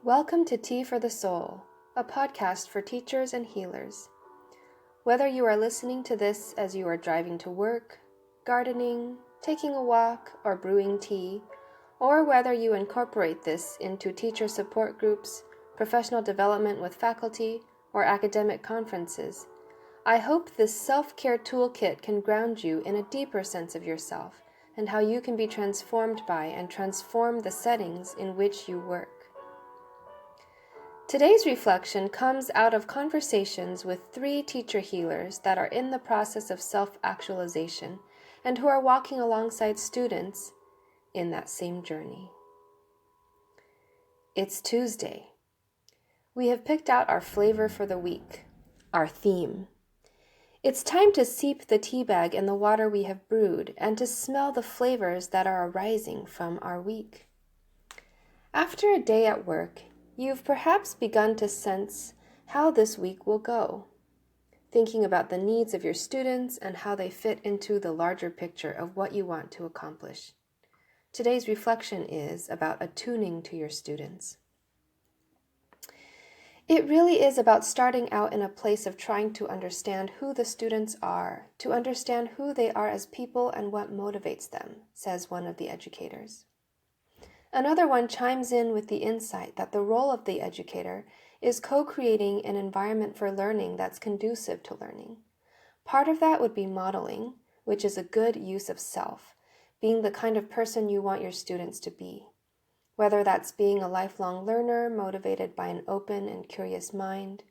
Welcome to Tea for the Soul, a podcast for teachers and healers. Whether you are listening to this as you are driving to work, gardening, taking a walk, or brewing tea, or whether you incorporate this into teacher support groups, professional development with faculty, or academic conferences, I hope this self-care toolkit can ground you in a deeper sense of yourself and how you can be transformed by and transform the settings in which you work. Today's reflection comes out of conversations with 3 teacher healers that are in the process of self-actualization and who are walking alongside students in that same journey. It's Tuesday. We have picked out our flavor for the week, our theme. It's time to seep the tea bag in the water we have brewed and to smell the flavors that are arising from our week. After a day at work, you've perhaps begun to sense how this week will go, thinking about the needs of your students and how they fit into the larger picture of what you want to accomplish. Today's reflection is about attuning to your students. It really is about starting out in a place of trying to understand who the students are, to understand who they are as people and what motivates them, says one of the educators. Another one chimes in with the insight that the role of the educator is co-creating an environment for learning that's conducive to learning. Part of that would be modeling, which is a good use of self, being the kind of person you want your students to be. Whether that's being a lifelong learner motivated by an open and curious mind,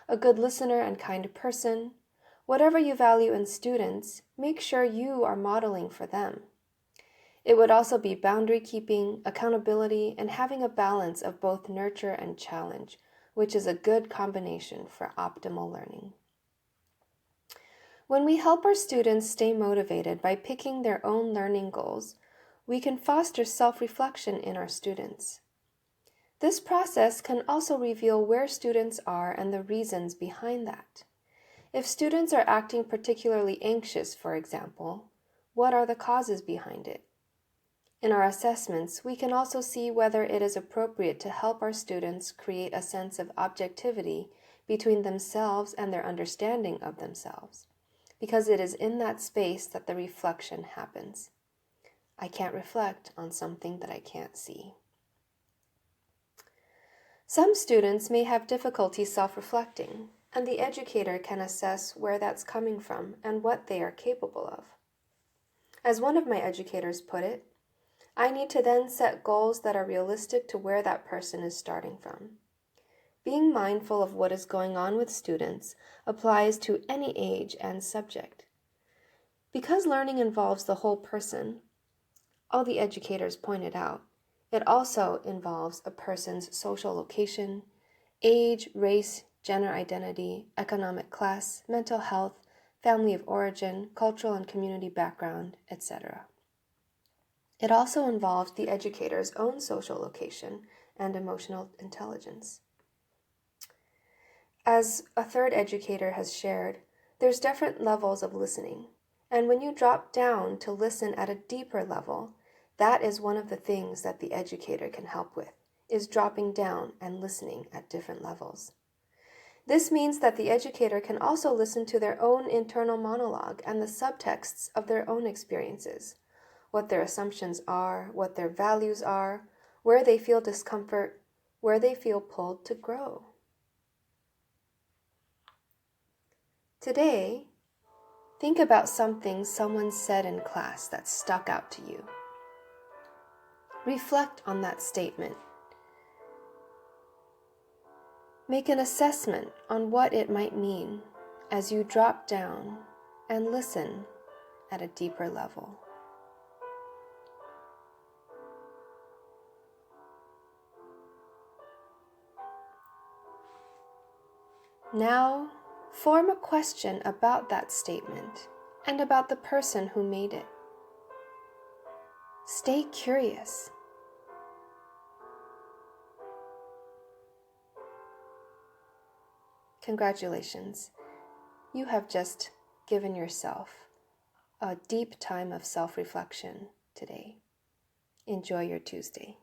a good listener and kind person, whatever you value in students, make sure you are modeling for them. It would also be boundary keeping, accountability, and having a balance of both nurture and challenge, which is a good combination for optimal learning. When we help our students stay motivated by picking their own learning goals, we can foster self-reflection in our students. This process can also reveal where students are and the reasons behind that. If students are acting particularly anxious, for example, what are the causes behind it? In our assessments, we can also see whether it is appropriate to help our students create a sense of objectivity between themselves and their understanding of themselves, because it is in that space that the reflection happens. I can't reflect on something that I can't see. Some students may have difficulty self-reflecting, and the educator can assess where that's coming from and what they are capable of. As one of my educators put it, I need to then set goals that are realistic to where that person is starting from. Being mindful of what is going on with students applies to any age and subject. Because learning involves the whole person, all the educators pointed out, it also involves a person's social location, age, race, gender identity, economic class, mental health, family of origin, cultural and community background, etc. It also involves the educator's own social location and emotional intelligence. As a third educator has shared, there's different levels of listening, and when you drop down to listen at a deeper level, that is one of the things that the educator can help with, is dropping down and listening at different levels. This means that the educator can also listen to their own internal monologue and the subtexts of their own experiences, what their assumptions are, what their values are, where they feel discomfort, where they feel pulled to grow. Today, think about something someone said in class that stuck out to you. Reflect on that statement. Make an assessment on what it might mean as you drop down and listen at a deeper level. Now, form a question about that statement and about the person who made it. Stay curious. Congratulations, you have just given yourself a deep time of self-reflection today. Enjoy your Tuesday.